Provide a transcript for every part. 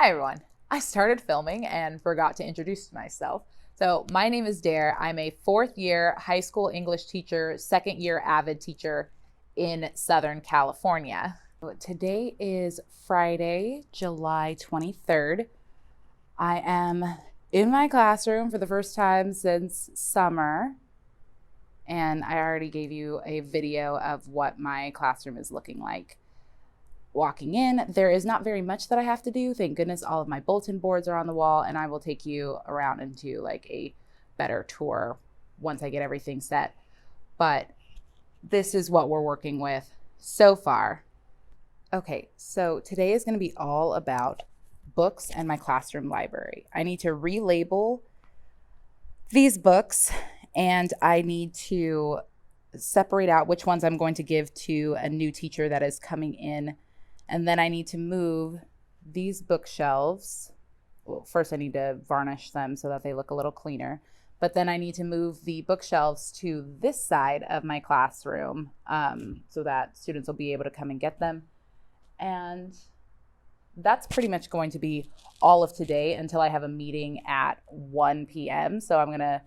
Hi everyone. I started filming and forgot to introduce myself. So my name is Dare. I'm a fourth year high school English teacher, second year AVID teacher in Southern California. Today is Friday, July 23rd. I am in my classroom for the first time since summer. And I already gave you a video of what my classroom is looking like. Walking in, there is not very much that I have to do. Thank goodness all of my bulletin boards are on the wall, and I will take you around into like a better tour once I get everything set. But this is what we're working with so far. Okay, so today is going to be all about books and my classroom library. I need to relabel these books, and I need to separate out which ones I'm going to give to a new teacher that is coming in. And then I need to move these bookshelves. Well, first I need to varnish them so that they look a little cleaner. But then I need to move the bookshelves to this side of my classroom so that students will be able to come and get them. And that's pretty much going to be all of today until I have a meeting at 1 p.m. So I'm going to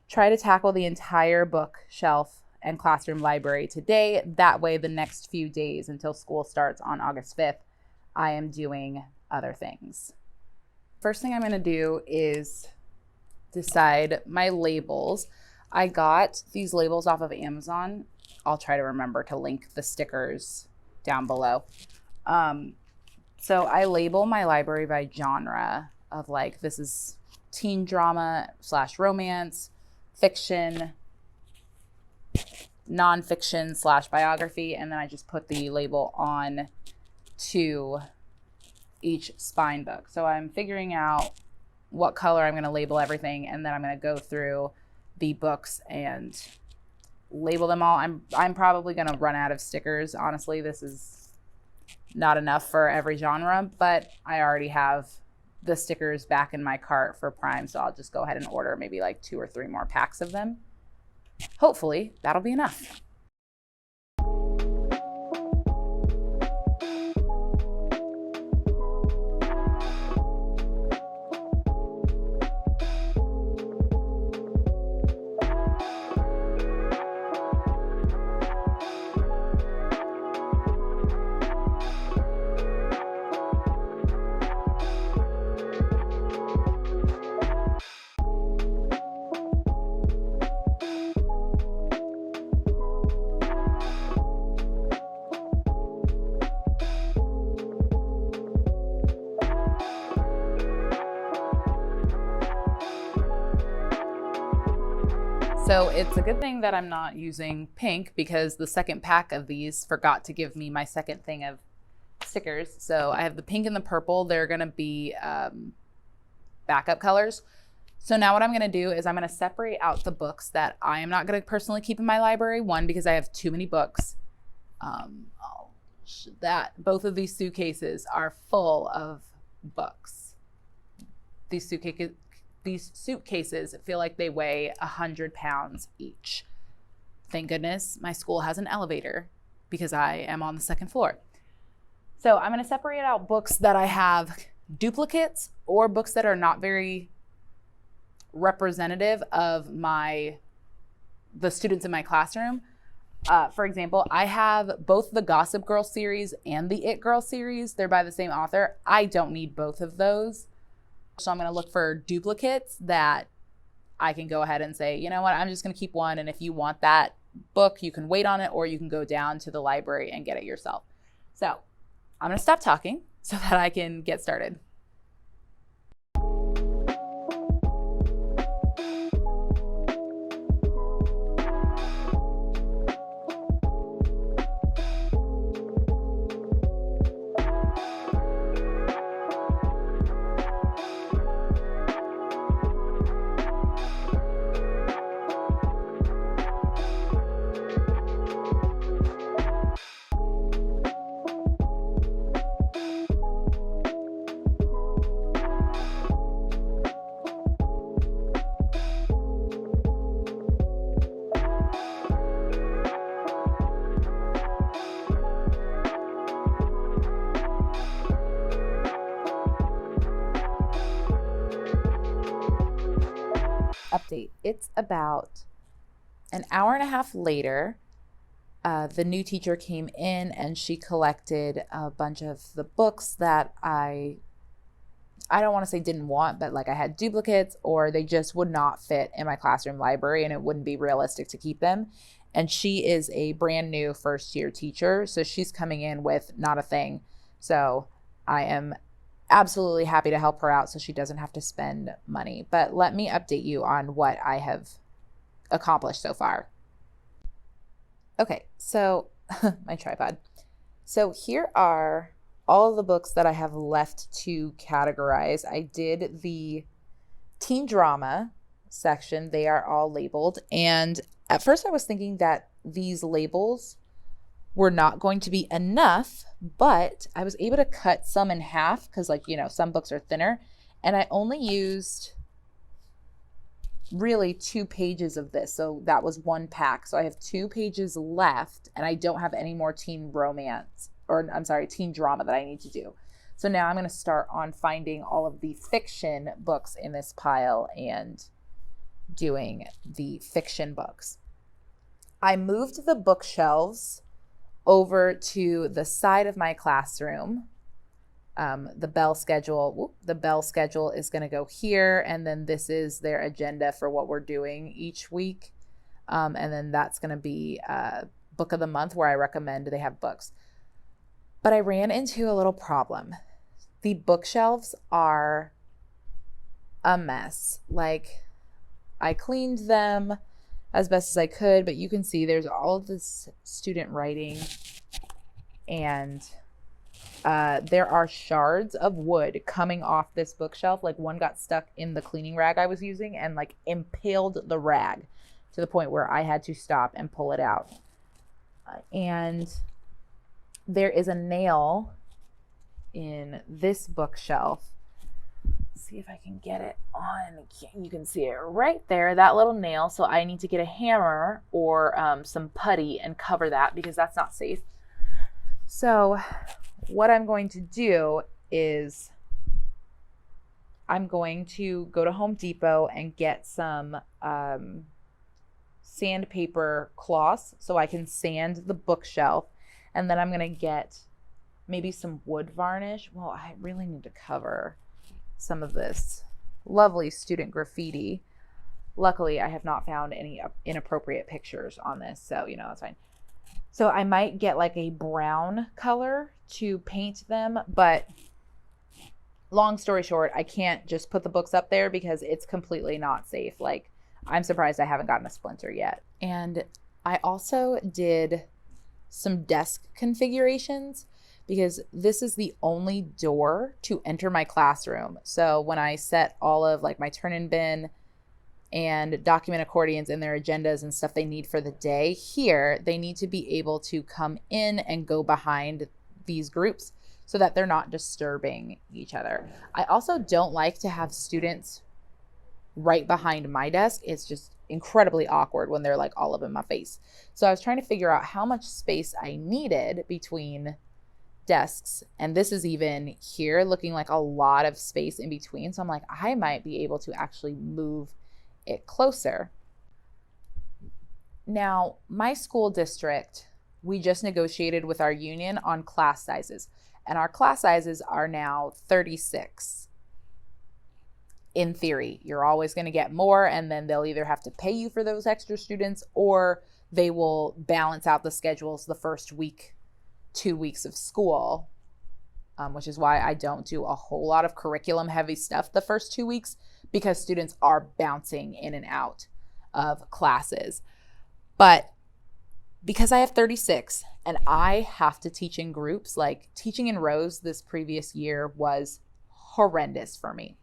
try to tackle the entire bookshelf and classroom library today. That way, the next few days until school starts on August 5th, I am doing other things. First thing I'm going to do is decide my labels. I got these labels off of Amazon. I'll try to remember to link the stickers down below. So I label my library by genre of like, this is teen drama / romance, fiction, nonfiction / biography, and then I just put the label on to each spine book. So I'm figuring out what color I'm going to label everything, and then I'm going to go through the books and label them all. I'm probably going to run out of stickers. Honestly, this is not enough for every genre, but I already have the stickers back in my cart for Prime, so I'll just go ahead and order maybe like 2 or 3 more packs of them. Hopefully that'll be enough. So it's a good thing that I'm not using pink because the second pack of these forgot to give me my second thing of stickers. So I have the pink and the purple. They're going to be backup colors. So now what I'm going to do is I'm going to separate out the books that I am not going to personally keep in my library. One, because I have too many books. Both of these suitcases are full of books. These suitcases feel like they weigh 100 pounds each. Thank goodness my school has an elevator because I am on the second floor. So I'm going to separate out books that I have duplicates or books that are not very representative of the students in my classroom. For example, I have both the Gossip Girl series and the It Girl series. They're by the same author. I don't need both of those. So I'm going to look for duplicates that I can go ahead and say, you know what, I'm just going to keep one. And if you want that book, you can wait on it, or you can go down to the library and get it yourself. So I'm going to stop talking so that I can get started. update. It's about an hour and a half later. The new teacher came in and she collected a bunch of the books that I don't want to say didn't want, but like I had duplicates or they just would not fit in my classroom library and it wouldn't be realistic to keep them. And she is a brand new first year teacher. So she's coming in with not a thing. So I am absolutely happy to help her out so she doesn't have to spend money. But let me update you on what I have accomplished so far. Okay, so my tripod. So here are all of the books that I have left to categorize. I did the teen drama section. They are all labeled. And at first I was thinking that these labels were not going to be enough, but I was able to cut some in half because, like, you know, some books are thinner. And I only used really 2 pages of this. So that was 1 pack. So I have 2 pages left and I don't have any more teen romance, or I'm sorry, teen drama that I need to do. So now I'm going to start on finding all of the fiction books in this pile and doing the fiction books. I moved the bookshelves over to the side of my classroom. The bell schedule is going to go here, and then this is their agenda for what we're doing each week. And then that's going to be book of the month where I recommend they have books. But I ran into a little problem. The bookshelves are a mess. Like, I cleaned them as best as I could, but you can see there's all of this student writing, and there are shards of wood coming off this bookshelf. Like, one got stuck in the cleaning rag I was using and like impaled the rag to the point where I had to stop and pull it out. And there is a nail in this bookshelf. Let's see if I can get it on. You can see it right there, that little nail. So I need to get a hammer or some putty and cover that because that's not safe. So what I'm going to do is I'm going to go to Home Depot and get some sandpaper cloths so I can sand the bookshelf. And then I'm going to get maybe some wood varnish. Well, I really need to cover some of this lovely student graffiti. Luckily, I have not found any inappropriate pictures on this, so, you know, that's fine. So I might get like a brown color to paint them, but long story short, I can't just put the books up there because it's completely not safe. Like, I'm surprised I haven't gotten a splinter yet. And I also did some desk configurations because this is the only door to enter my classroom. So when I set all of like my turn-in bin and document accordions and their agendas and stuff they need for the day here, they need to be able to come in and go behind these groups so that they're not disturbing each other. I also don't like to have students right behind my desk. It's just incredibly awkward when they're like all up in my face. So I was trying to figure out how much space I needed between desks, and this is even here looking like a lot of space in between. So I'm like, I might be able to actually move it closer. Now, my school district, we just negotiated with our union on class sizes, and our class sizes are now 36. In theory, you're always going to get more, and then they'll either have to pay you for those extra students or they will balance out the schedules the first week, 2 weeks of school, which is why I don't do a whole lot of curriculum heavy stuff the first 2 weeks, because students are bouncing in and out of classes. But because I have 36 and I have to teach in groups, like teaching in rows this previous year was horrendous for me.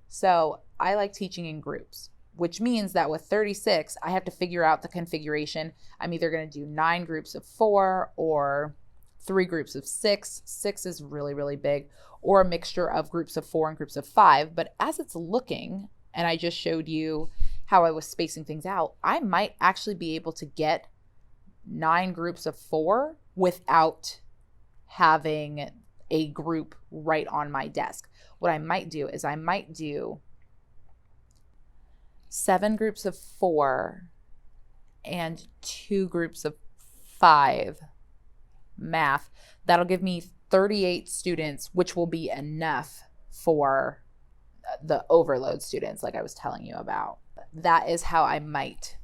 So I like teaching in groups, which means that with 36, I have to figure out the configuration. I'm either going to do 9 groups of 4 or 3 groups of 6. 6 is really, really big, or a mixture of groups of 4 and groups of 5. But as it's looking, and I just showed you how I was spacing things out, I might actually be able to get 9 groups of 4 without having a group right on my desk. What I might do is I might do 7 groups of 4, and 2 groups of 5 math. That'll give me 38 students, which will be enough for the overload students like I was telling you about. That is how I might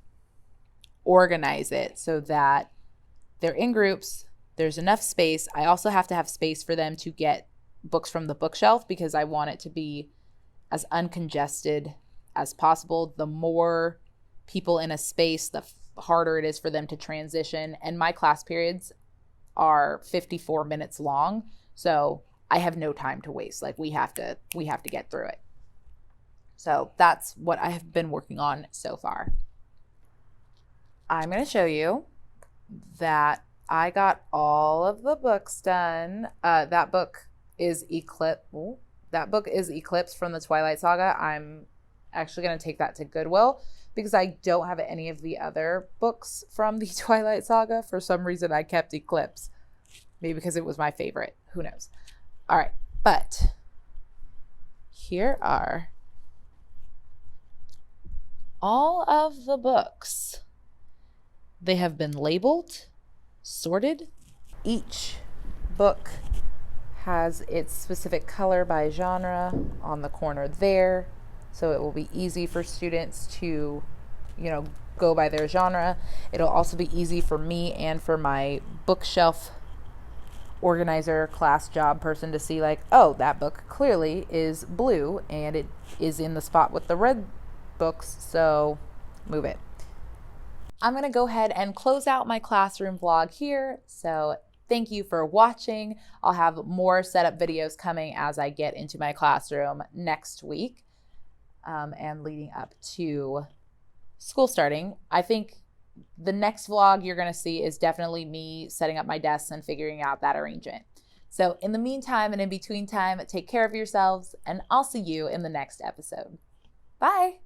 organize it so that they're in groups, there's enough space. I also have to have space for them to get books from the bookshelf because I want it to be as uncongested as possible. The more people in a space, the harder it is for them to transition. And my class periods are 54 minutes long, so I have no time to waste. Like we have to get through it. So that's what I have been working on so far. I'm going to show you that I got all of the books done. That book is Eclipse from the Twilight Saga. I'm actually going to take that to Goodwill because I don't have any of the other books from the Twilight Saga. For some reason, I kept Eclipse. Maybe because it was my favorite. Who knows? All right, but here are all of the books. They have been labeled, sorted. Each book has its specific color by genre on the corner there, so it will be easy for students to, go by their genre. It'll also be easy for me and for my bookshelf organizer class job person to see, like, oh, that book clearly is blue and it is in the spot with the red books, so move it. I'm going to go ahead and close out my classroom vlog here. So thank you for watching. I'll have more setup videos coming as I get into my classroom next week and leading up to school starting. I think the next vlog you're going to see is definitely me setting up my desks and figuring out that arrangement. So in the meantime and in between time, take care of yourselves, and I'll see you in the next episode. Bye.